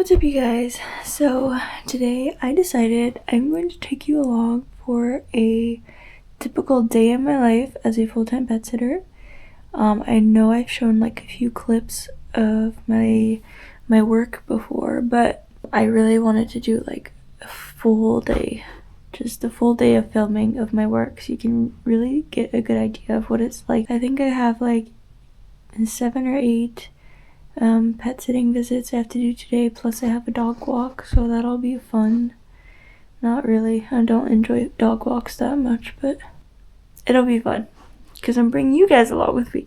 What's up, you guys? So today I decided I'm going to take you along for a typical day in my life as a full-time pet sitter. I know I've shown like a few clips of my work before, but I really wanted to do like a full day, just a full day of filming of my work so you can really get a good idea of what it's like. I think I have like 7 or 8 pet sitting visits I have to do today, plus I have a dog walk, so that'll be fun. Not really, I don't enjoy dog walks that much, but it'll be fun because I'm bringing you guys along with me.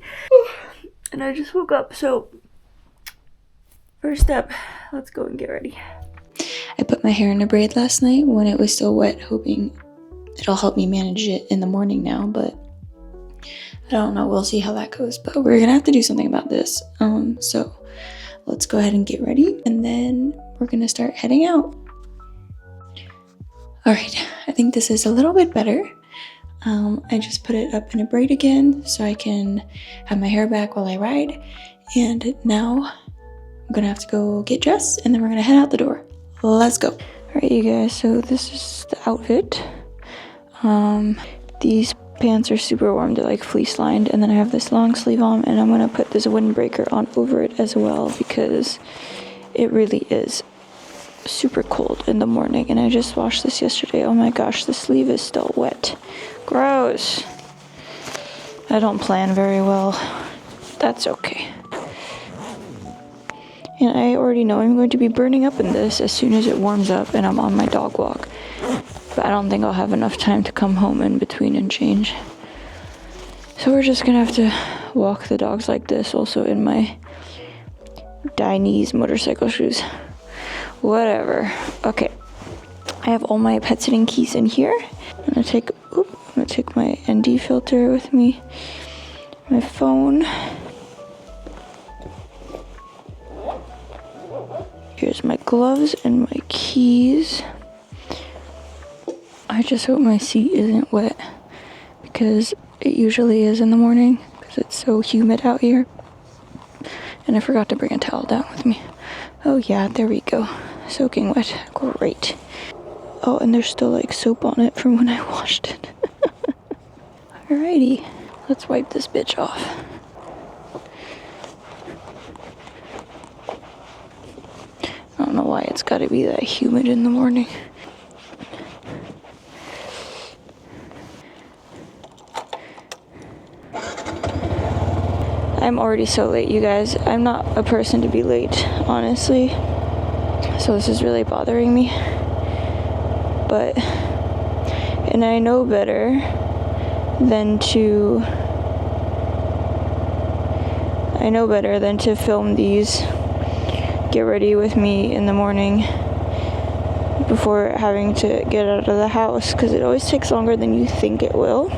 And I just woke up, so first step, let's go and get ready. I put my hair in a braid last night when it was still wet, hoping it'll help me manage it in the morning now, but I don't know, we'll see how that goes, but we're gonna have to do something about this. So let's go ahead and get ready, and then we're gonna start heading out. All right, I think this is a little bit better. I just put it up in a braid again so I can have my hair back while I ride, and now I'm gonna have to go get dressed, and then we're gonna head out the door. Let's go. All right, you guys, so this is the outfit. These pants are super warm, they're like fleece lined, and then I have this long sleeve on, and I'm gonna put this windbreaker on over it as well because it really is super cold in the morning, and I just washed this yesterday. Oh my gosh, the sleeve is still wet. Gross. I don't plan very well. That's okay. And I already know I'm going to be burning up in this as soon as it warms up and I'm on my dog walk. But I don't think I'll have enough time to come home in between and change. So we're just gonna have to walk the dogs like this, also in my Dainese motorcycle shoes. Whatever. Okay. I have all my pet sitting keys in here. I'm gonna take my ND filter with me, my phone. Here's my gloves and my keys. I just hope my seat isn't wet because it usually is in the morning because it's so humid out here. And I forgot to bring a towel down with me. Oh yeah, there we go. Soaking wet. Great. Oh, and there's still like soap on it from when I washed it. Alrighty, let's wipe this bitch off. I don't know why it's gotta be that humid in the morning. I'm already so late, you guys. I'm not a person to be late, honestly. So this is really bothering me. And I know better than to film these, get ready with me in the morning before having to get out of the house, because it always takes longer than you think it will.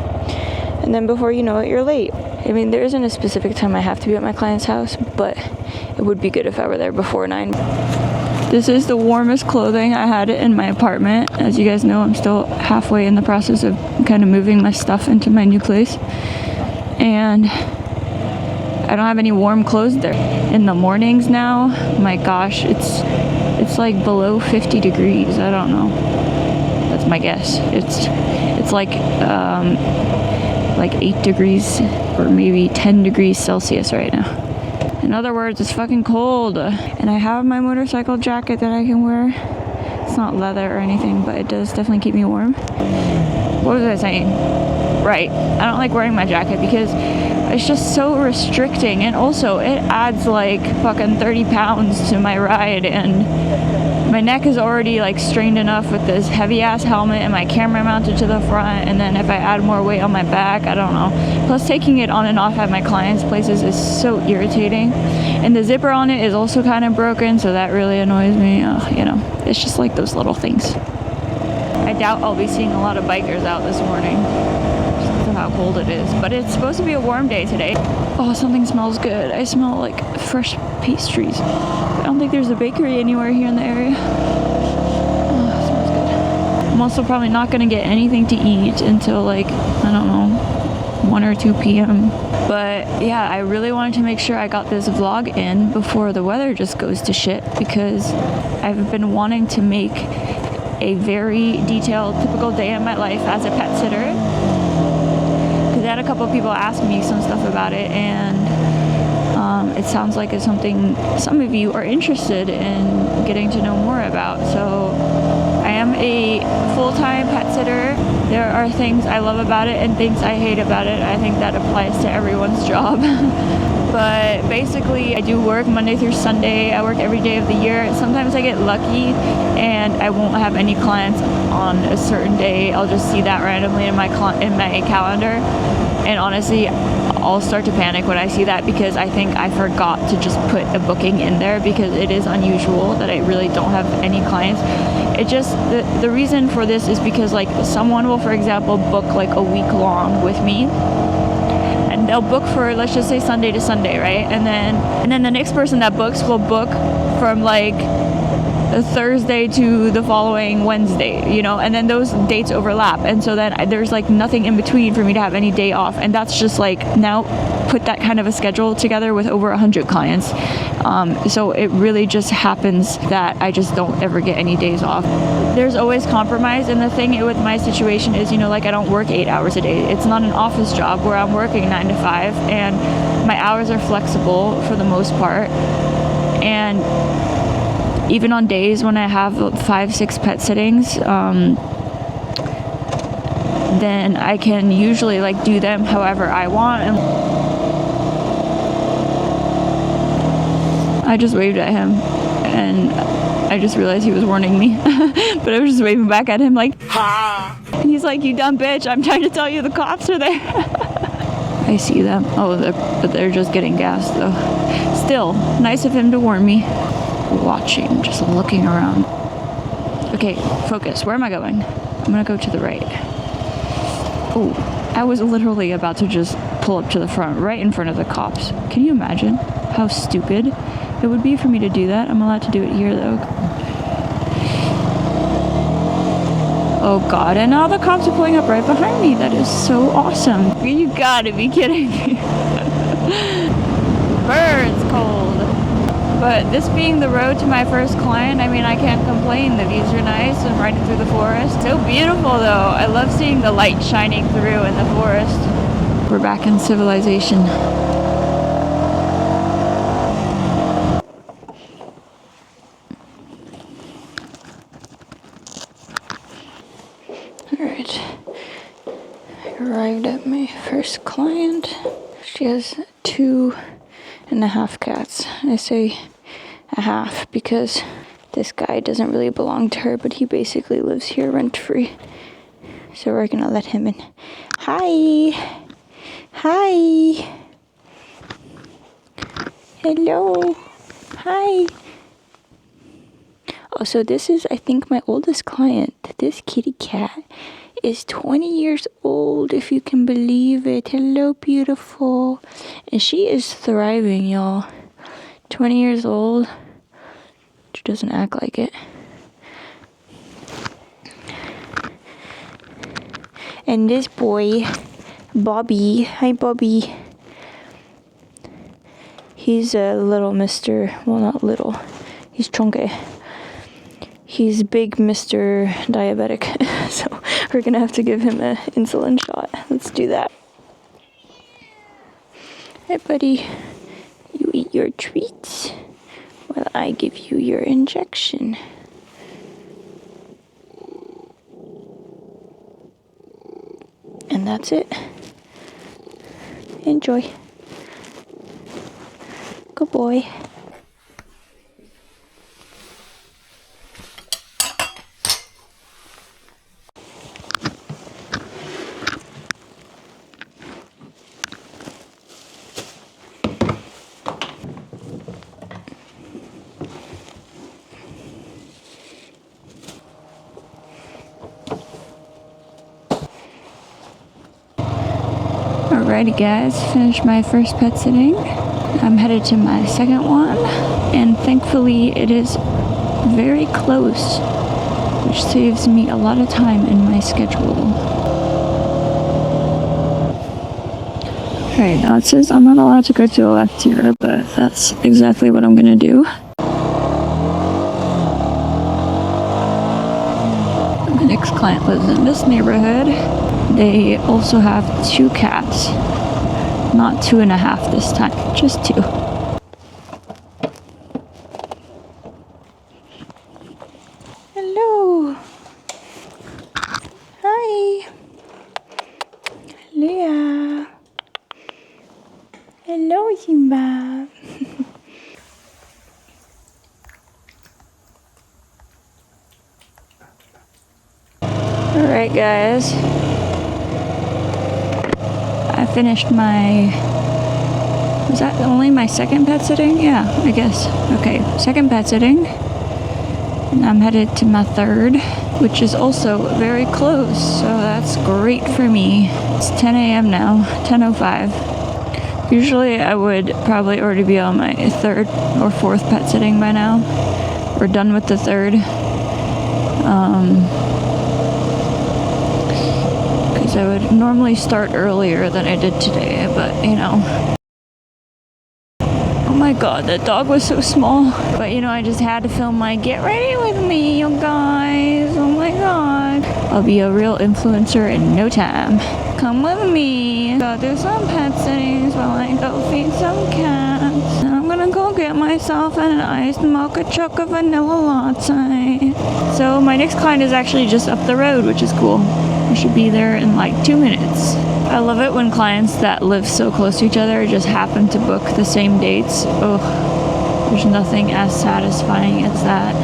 And then before you know it, you're late. I mean, there isn't a specific time I have to be at my client's house, but it would be good if I were there before 9. This is the warmest clothing. I had it in my apartment. As you guys know, I'm still halfway in the process of kind of moving my stuff into my new place. And I don't have any warm clothes there. In the mornings now, my gosh, it's like below 50 degrees. I don't know. That's my guess. It's like 8 degrees or maybe 10 degrees Celsius right now. In other words, it's fucking cold. And I have my motorcycle jacket that I can wear. It's not leather or anything, but it does definitely keep me warm. What was I saying? Right, I don't like wearing my jacket because it's just so restricting, and also it adds like fucking 30 pounds to my ride, and my neck is already like strained enough with this heavy ass helmet and my camera mounted to the front, and then if I add more weight on my back, I don't know. Plus taking it on and off at my clients' places is so irritating, and the zipper on it is also kind of broken, so that really annoys me. You know, it's just like those little things. I doubt I'll be seeing a lot of bikers out this morning because of how cold it is, but it's supposed to be a warm day today. Oh, something smells good. I smell like fresh pastries. I don't think there's a bakery anywhere here in the area. Oh, it smells good. I'm also probably not going to get anything to eat until like, I don't know, 1 or 2 p.m. But yeah, I really wanted to make sure I got this vlog in before the weather just goes to shit, because I've been wanting to make a very detailed, typical day in my life as a pet sitter. Because I had a couple of people ask me some stuff about it, and it sounds like it's something some of you are interested in getting to know more about. So I am a full-time pet sitter. There are things I love about it and things I hate about it. I think that applies to everyone's job. But basically, I do work Monday through Sunday. I work every day of the year. Sometimes I get lucky and I won't have any clients on a certain day. I'll just see that randomly in my calendar. And honestly, I'll start to panic when I see that, because I think I forgot to just put a booking in there, because it is unusual that I really don't have any clients. It just, the reason for this is because like someone will, for example, book like a week long with me, and they'll book for, let's just say, Sunday to Sunday, right? And then the next person that books will book from like the Thursday to the following Wednesday, you know, and then those dates overlap, and so then there's like nothing in between for me to have any day off. And that's just like, now put that kind of a schedule together with over 100 clients, so it really just happens that I just don't ever get any days off. There's always compromise, and the thing with my situation is, you know, like I don't work 8 hours a day. It's not an office job where I'm working 9 to 5, and my hours are flexible for the most part. And even on days when I have 5-6 pet sittings, then I can usually like do them however I want. And I just waved at him, and I just realized he was warning me. But I was just waving back at him like, ha! And he's like, you dumb bitch, I'm trying to tell you the cops are there. I see them. Oh, but they're just getting gas though. Still, nice of him to warn me. Watching, just looking around. Okay, focus. Where am I going? I'm gonna go to the right. Oh, I was literally about to just pull up to the front, right in front of the cops. Can you imagine how stupid it would be for me to do that? I'm allowed to do it here though. Oh god, and now the cops are pulling up right behind me. That is so awesome. You gotta be kidding me. Birds cold. But this being the road to my first client, I mean, I can't complain. The views are nice. I'm riding through the forest. So beautiful, though. I love seeing the light shining through in the forest. We're back in civilization. Alright. I arrived at my first client. She has 2.5 cats. I say a half because this guy doesn't really belong to her, but he basically lives here rent-free. So we're gonna let him in. Hi! Hi! Hello! Hi! Oh, so this is, I think, my oldest client. This kitty cat is 20 years old, if you can believe it. Hello, beautiful. And she is thriving, y'all. 20 years old. She doesn't act like it. And this boy, Bobby. Hi, Bobby. He's a little Mr. Well, not little. He's chunky. He's big Mr. Diabetic. So we're gonna have to give him an insulin shot. Let's do that. Hey, buddy. You eat your treats while I give you your injection. And that's it. Enjoy. Good boy. Alrighty guys, finished my first pet sitting. I'm headed to my second one, and thankfully it is very close, which saves me a lot of time in my schedule. Right, now it says I'm not allowed to go to the left here, but that's exactly what I'm gonna do. My next client lives in this neighborhood. They also have 2 cats. Not 2.5 this time, just 2. Hello. Hi. Leah. Hello, Simba. Alright, guys. I finished my... Was that only my second pet sitting? Yeah, I guess. Okay, second pet sitting. And I'm headed to my third, which is also very close, so that's great for me. It's 10 a.m. now, 10:05. Usually I would probably already be on my third or fourth pet sitting by now. We're done with the third. Because I would normally start earlier than I did today, but you know. Oh my god, that dog was so small. But you know, I just had to film my get ready with me, you guys. Oh my god. I'll be a real influencer in no time. Come with me. Go do some pet sittings while I go feed some cats. And I'm gonna go get myself an iced mocha chocolate vanilla latte. So my next client is actually just up the road, which is cool. I should be there in like 2 minutes. I love it when clients that live so close to each other just happen to book the same dates. Oh, there's nothing as satisfying as that.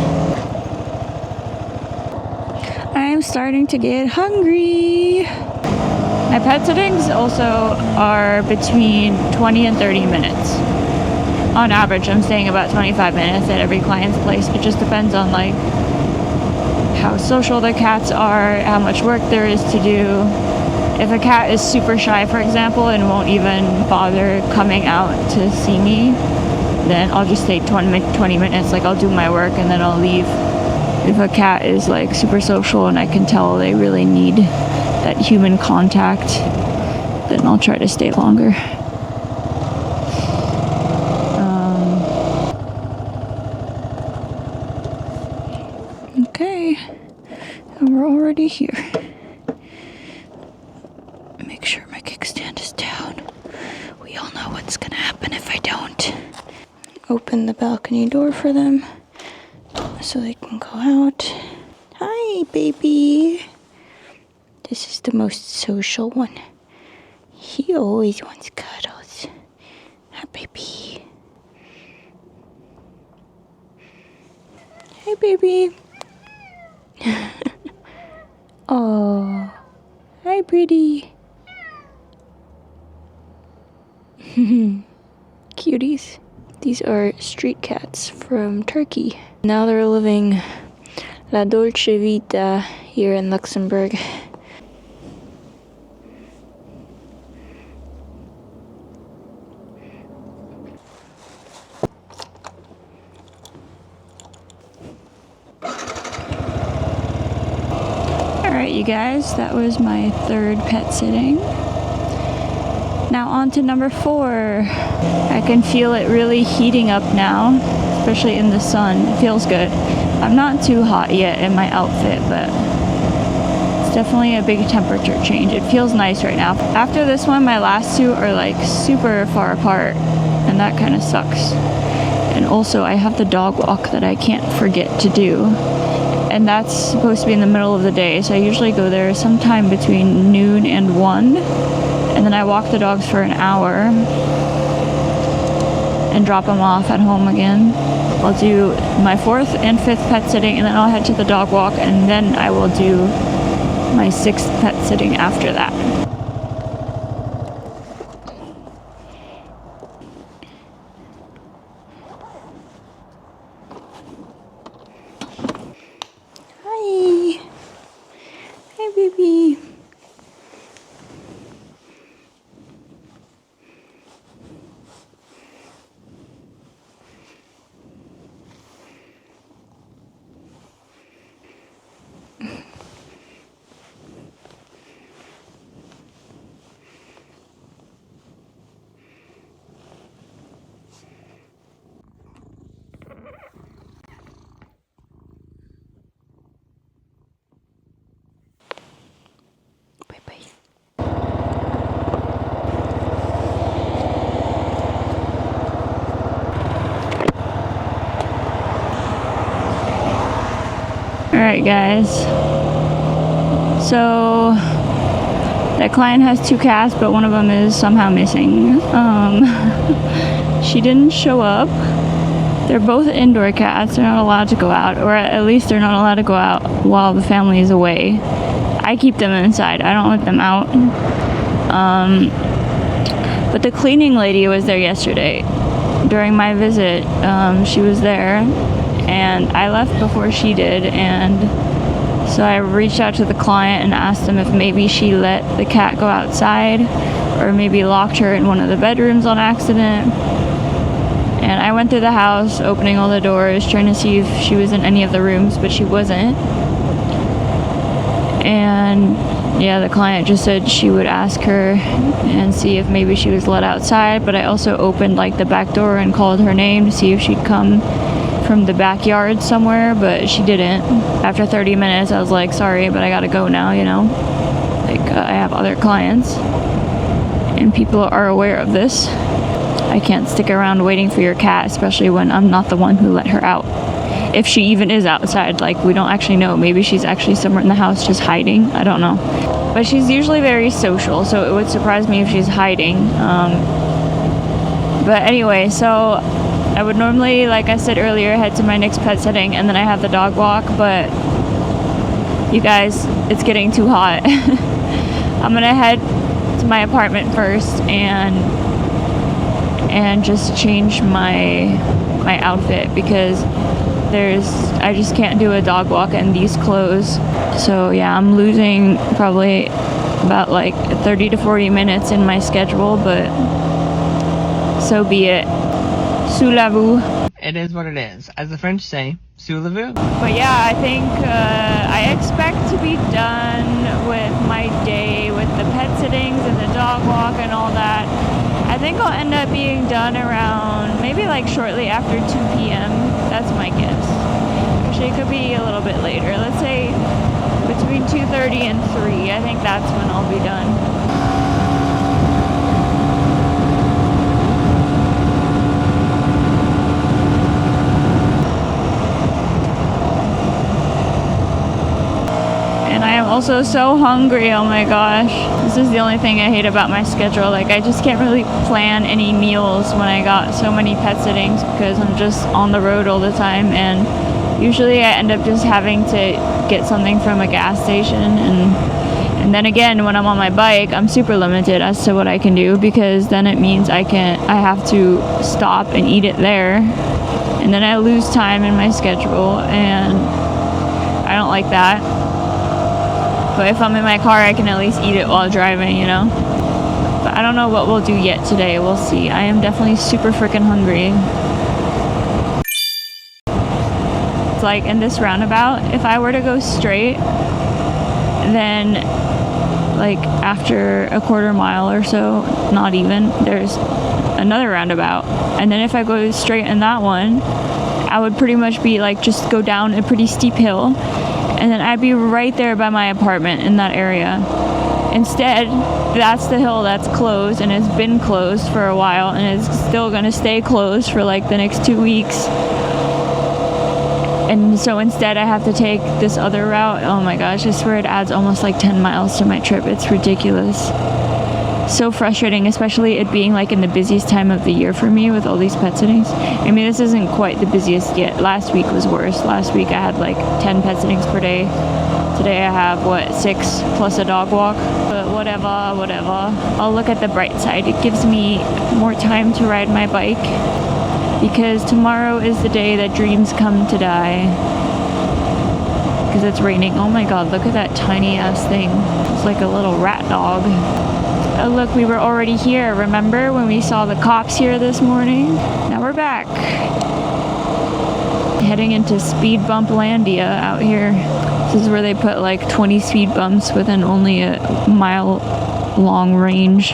I'm starting to get hungry. My pet sittings also are between 20 and 30 minutes. On average, I'm staying about 25 minutes at every client's place. It just depends on like how social the cats are, how much work there is to do. If a cat is super shy, for example, and won't even bother coming out to see me, then I'll just stay 20 minutes, like I'll do my work and then I'll leave. If a cat is like super social and I can tell they really need that human contact, then I'll try to stay longer. Okay, and we're already here. Make sure my kickstand is down. We all know what's gonna happen if I don't. Open the balcony door for them so they can go out. Hi, baby. This is the most social one. He always wants cuddles. Hi, baby. Hey, baby. Oh, hi, pretty. Cuties. These are street cats from Turkey. Now they're living La Dolce Vita here in Luxembourg. Alright, you guys, that was my third pet sitting. Now on to number 4. I can feel it really heating up now, especially in the sun. It feels good. I'm not too hot yet in my outfit, but it's definitely a big temperature change. It feels nice right now. After this one, my last 2 are like super far apart, and that kind of sucks. And also, I have the dog walk that I can't forget to do. And that's supposed to be in the middle of the day, so I usually go there sometime between noon and 1. And then I walk the dogs for an hour and drop them off at home again. I'll do my 4th and 5th pet sitting, and then I'll head to the dog walk, and then I will do my 6th pet sitting after that. Hi. Hi, baby. Alright guys, so that client has 2 cats, but one of them is somehow missing. She didn't show up. They're both indoor cats. They're not allowed to go out, or at least they're not allowed to go out while the family is away. I keep them inside. I don't let them out. But the cleaning lady was there yesterday. During my visit, she was there, and I left before she did, and so I reached out to the client and asked them if maybe she let the cat go outside, or maybe locked her in one of the bedrooms on accident. And I went through the house, opening all the doors, trying to see if she was in any of the rooms, but she wasn't. And yeah, the client just said she would ask her and see if maybe she was let outside, but I also opened like the back door and called her name to see if she'd come from the backyard somewhere, but she didn't. After 30 minutes, I was like, sorry, but I gotta go now, you know? Like, I have other clients, and people are aware of this. I can't stick around waiting for your cat, especially when I'm not the one who let her out. If she even is outside, like, we don't actually know. Maybe she's actually somewhere in the house just hiding. I don't know. But she's usually very social, so it would surprise me if she's hiding. But anyway, so I would normally, like I said earlier, head to my next pet sitting, and then I have the dog walk, but you guys, it's getting too hot. I'm gonna head to my apartment first and just change my outfit, because I just can't do a dog walk in these clothes. So yeah, I'm losing probably about like 30 to 40 minutes in my schedule, but so be it. Sous la vous. It is what it is. As the French say, sous la vous. But yeah, I think I expect to be done with my day with the pet sittings and the dog walk and all that. I think I'll end up being done around maybe like shortly after 2 p.m. That's my guess. Actually, it could be a little bit later. Let's say between 2:30 and 3. I think that's when I'll be done. I am also so hungry, oh my gosh. This is the only thing I hate about my schedule. Like, I just can't really plan any meals when I got so many pet sittings, because I'm just on the road all the time, and usually I end up just having to get something from a gas station, and then again, when I'm on my bike, I'm super limited as to what I can do, because then it means I have to stop and eat it there, and then I lose time in my schedule, and I don't like that. But if I'm in my car, I can at least eat it while driving, you know? But I don't know what we'll do yet today. We'll see. I am definitely super freaking hungry. It's like in this roundabout, if I were to go straight, then like after a quarter mile or so, not even, there's another roundabout. And then if I go straight in that one, I would pretty much be like, just go down a pretty steep hill, and then I'd be right there by my apartment in that area. Instead, that's the hill that's closed, and it's been closed for a while, and it's still gonna stay closed for like the next 2 weeks. And so instead I have to take this other route. Oh my gosh, I swear it adds almost like 10 miles to my trip. It's ridiculous. So frustrating, especially it being like in the busiest time of the year for me with all these pet sittings. I mean, this isn't quite the busiest yet. Last week was worse. Last week I had like 10 pet sittings per day. Today I have, 6 plus a dog walk. But whatever. I'll look at the bright side. It gives me more time to ride my bike, because tomorrow is the day that dreams come to die. Because it's raining. Oh my god, look at that tiny ass thing. It's like a little rat dog. Oh look, we were already here. Remember when we saw the cops here this morning? Now we're back. Heading into speed bump landia out here. This is where they put like 20 speed bumps within only a mile long range.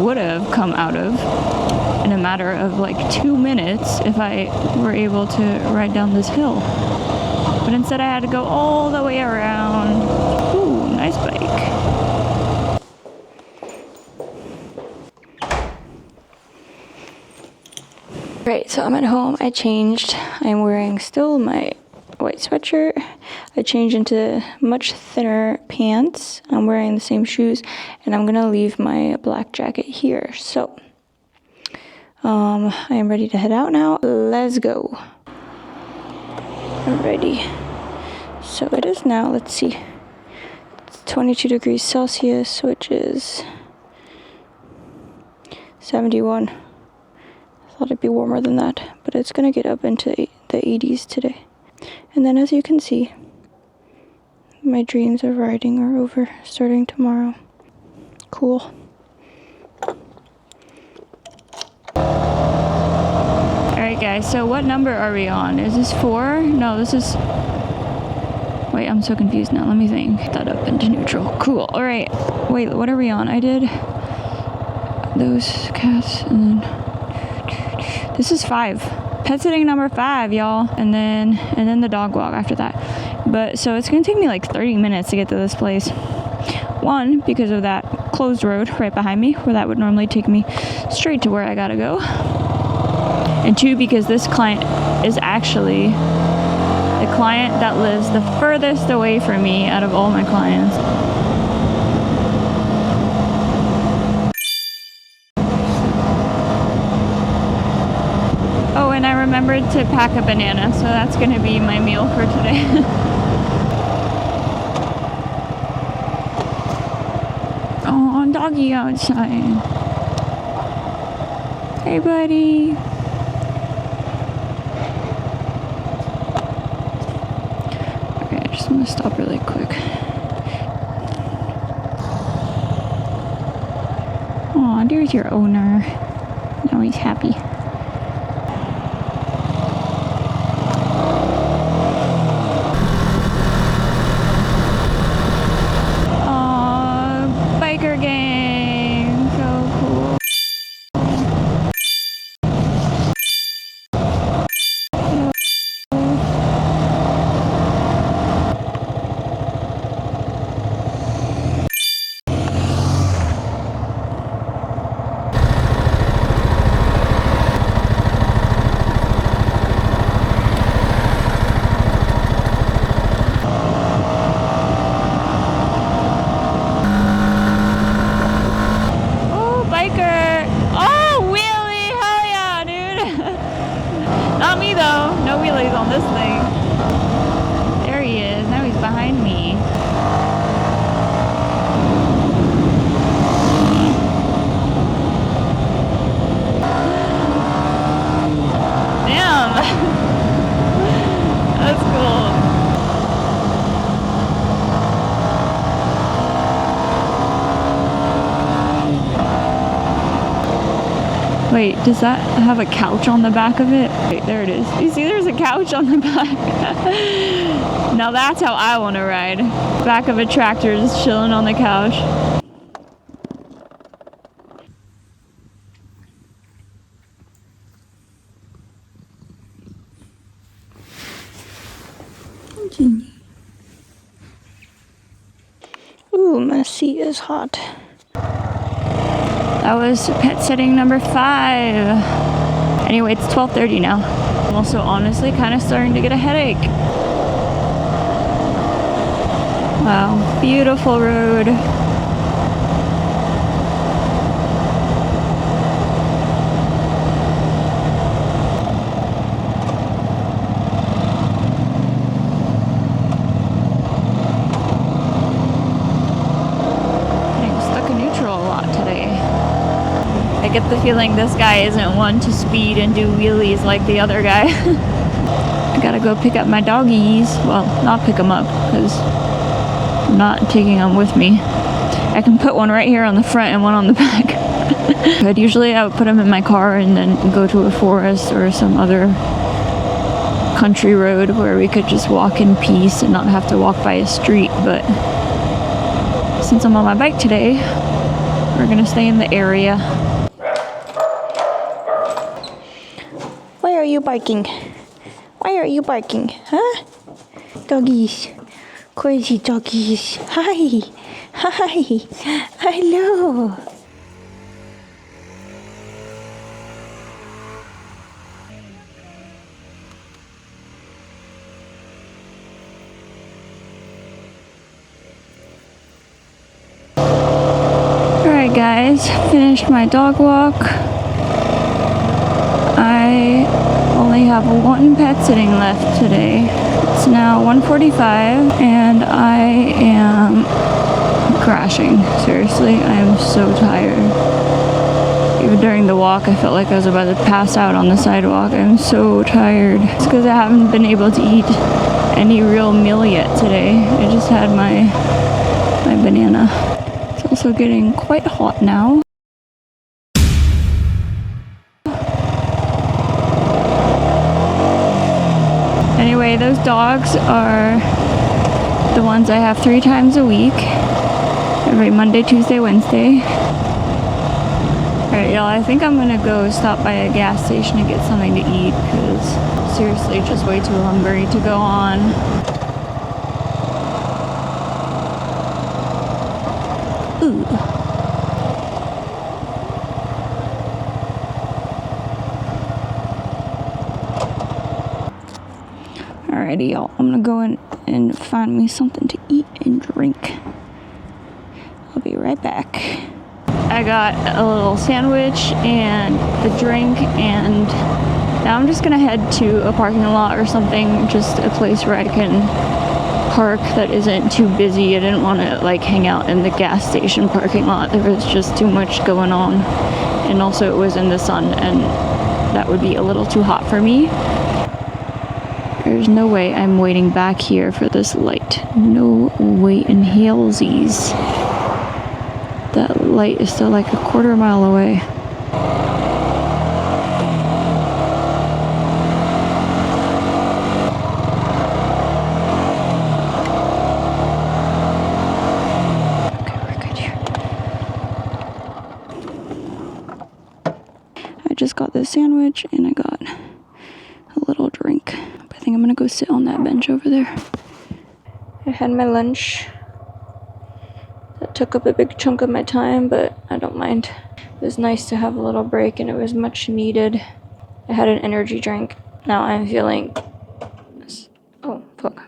would have come out of in a matter of like 2 minutes if I were able to ride down this hill. But instead I had to go all the way around. Ooh, nice bike. Right, so I'm at home. I changed. I'm wearing still my white sweatshirt. I changed into much thinner pants. I'm wearing the same shoes, and I'm gonna leave my black jacket here. So I am ready to head out now. Let's go. I'm ready. So it is now, let's see, it's 22 degrees Celsius, which is 71. I thought it'd be warmer than that, but it's gonna get up into the 80s today. And then, as you can see, my dreams of riding are over, starting tomorrow. Cool. Alright guys, so what number are we on? Is this 4? No, this is... Wait, I'm so confused now. Let me think. Put that up into neutral. Cool. Alright. Wait, what are we on? I did those cats, and then... This is 5. Pet sitting number 5, y'all. And then the dog walk after that. But, so it's gonna take me like 30 minutes to get to this place. 1, because of that closed road right behind me, where that would normally take me straight to where I gotta go. And 2, because this client is actually the client that lives the furthest away from me out of all my clients. Oh, and I remembered to pack a banana, so that's gonna be my meal for today. Oh, doggy outside. Hey, buddy. I'm gonna stop really quick. Aw, there's your owner. Now he's happy. Aw, biker gang. So cool. Not me though. No wheelies on this thing. There he is. Now he's behind me. Damn. That's cool. Wait, does that have a couch on the back of it? Wait, there it is. You see there's a couch on the back? Now that's how I want to ride. Back of a tractor, just chilling on the couch. Ooh, my seat is hot. That was pet sitting number 5. Anyway, it's 12:30 now. I'm also honestly kind of starting to get a headache. Wow, beautiful road. I get the feeling this guy isn't one to speed and do wheelies like the other guy. I gotta go pick up my doggies. Well, not pick them up, because I'm not taking them with me. I can put one right here on the front and one on the back. But usually I would put them in my car and then go to a forest or some other country road where we could just walk in peace and not have to walk by a street. But since I'm on my bike today, We're gonna stay in the area. Why are you barking? Why are you barking? Huh? Doggies. Crazy doggies. Hi. Hi. Hello. Alright guys, finished my dog walk. I only have one pet sitting left today. It's now 1:45 and I am crashing. Seriously, I am so tired. Even during the walk, I felt like I was about to pass out on the sidewalk. I'm so tired. It's because I haven't been able to eat any real meal yet today. I just had my banana. It's also getting quite hot now. Anyway, those dogs are the ones I have 3 times a week. Every Monday, Tuesday, Wednesday. Alright, y'all, I think I'm gonna go stop by a gas station and get something to eat because seriously, just way too hungry to go on. Ooh. Alrighty, y'all, I'm gonna go in and find me something to eat and drink. I'll be right back. I got a little sandwich and the drink, and now I'm just gonna head to a parking lot or something, just a place where I can park that isn't too busy. I didn't want to like hang out in the gas station parking lot. There was just too much going on, and also it was in the sun and that would be a little too hot for me. There's no way I'm waiting back here for this light. No way in halesies. That light is still like a quarter mile away. Okay, we're good here. I just got this sandwich and I got a little drink. I think I'm gonna go sit on that bench over there. I had my lunch. That took up a big chunk of my time, but I don't mind. It was nice to have a little break and it was much needed. I had an energy drink. Now I'm feeling... Oh, fuck.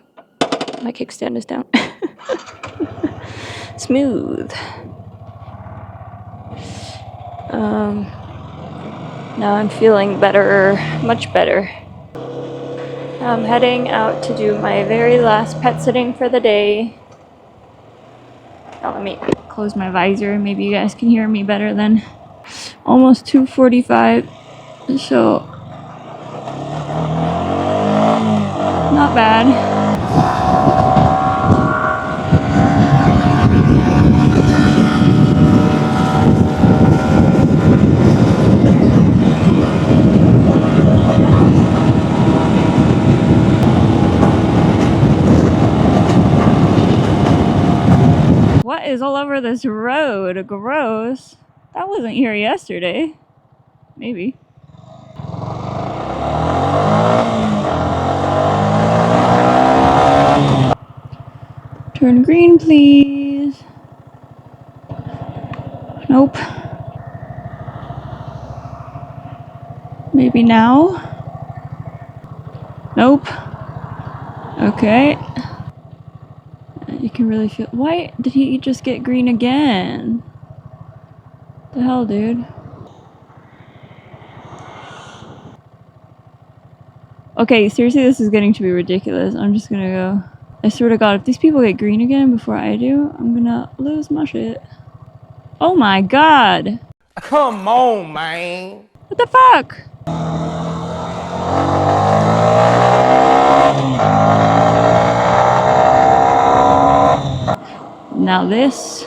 My kickstand is down. Smooth. Now I'm feeling better, much better. I'm heading out to do my very last pet sitting for the day. Now let me close my visor. Maybe you guys can hear me better then. Almost 2:45, so not bad. What is all over this road? Gross. That wasn't here yesterday. Maybe. Turn green, please. Nope. Maybe now? Nope. Okay. You can really feel... Why did he just get green again? The hell, dude? Okay, seriously, this is getting to be ridiculous. I'm just gonna go. I swear to God, if these people get green again before I do, I'm gonna lose my shit. Oh my God! Come on, man. What the fuck? Now this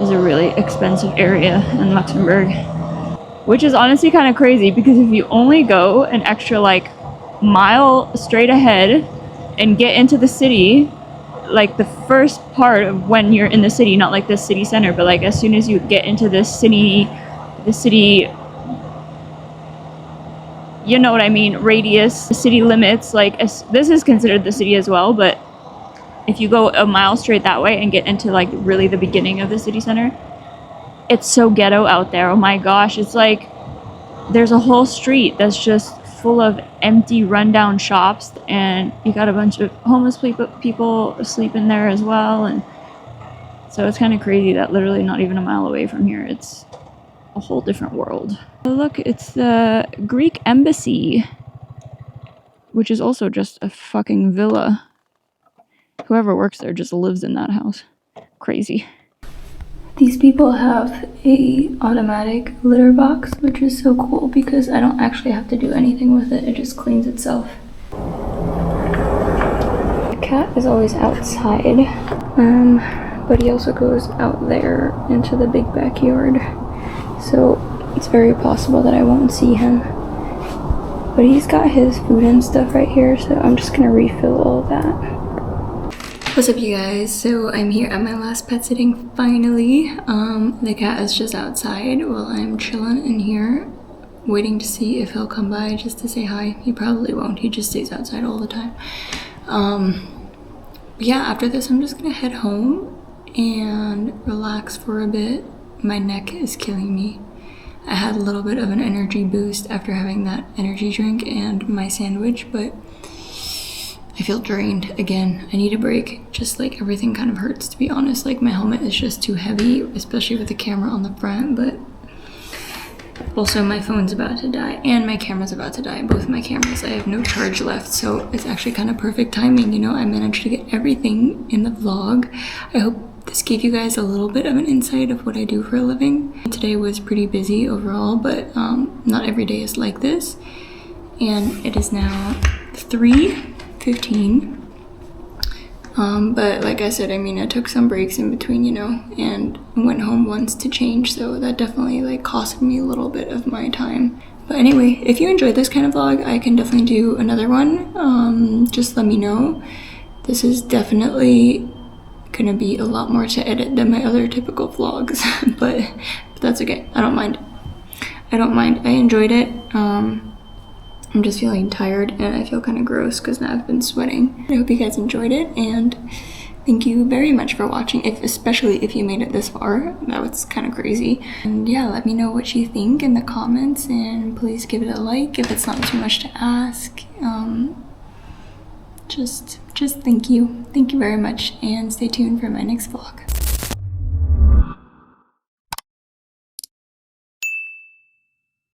is a really expensive area in Luxembourg, which is honestly kind of crazy because if you only go an extra like mile straight ahead and get into the city, like the first part of when you're in the city, not like the city center, but like as soon as you get into the city, you know what I mean, radius, the city limits, like this is considered the city as well, but if you go a mile straight that way and get into like really the beginning of the city center, it's so ghetto out there. Oh my gosh, it's like there's a whole street that's just full of empty rundown shops, and you got a bunch of homeless people sleeping there as well. And so it's kind of crazy that literally not even a mile away from here, it's a whole different world. Oh, look, it's the Greek embassy, which is also just a fucking villa. Whoever works there just lives in that house. Crazy. These people have a automatic litter box, which is so cool because I don't actually have to do anything with it. It just cleans itself. The cat is always outside, but he also goes out there into the big backyard. So it's very possible that I won't see him. But he's got his food and stuff right here, so I'm just gonna refill all of that. What's up, you guys? So I'm here at my last pet sitting finally. The cat is just outside while I'm chilling in here, waiting to see if he'll come by just to say hi. He probably won't, he just stays outside all the time. Yeah, after this I'm just gonna head home and relax for a bit. My neck is killing me. I had a little bit of an energy boost after having that energy drink and my sandwich, but I feel drained again. I need a break. Just like everything kind of hurts, to be honest. Like my helmet is just too heavy, especially with the camera on the front, but also my phone's about to die and my camera's about to die. Both my cameras, I have no charge left, so it's actually kind of perfect timing, you know. I managed to get everything in the vlog. I hope this gave you guys a little bit of an insight of what I do for a living. Today was pretty busy overall, but not every day is like this. And it is now 3:15. But like I said, I mean, I took some breaks in between, you know, and went home once to change, so that definitely like cost me a little bit of my time. But anyway, if you enjoyed this kind of vlog, I can definitely do another one. Just let me know. This is definitely gonna be a lot more to edit than my other typical vlogs, but that's okay. I don't mind. I enjoyed it. I'm just feeling tired and I feel kind of gross because now I've been sweating. I hope you guys enjoyed it, and thank you very much for watching, especially if you made it this far. That was kind of crazy. And yeah, let me know what you think in the comments, and please give it a like if it's not too much to ask. Just thank you. Thank you very much, and stay tuned for my next vlog.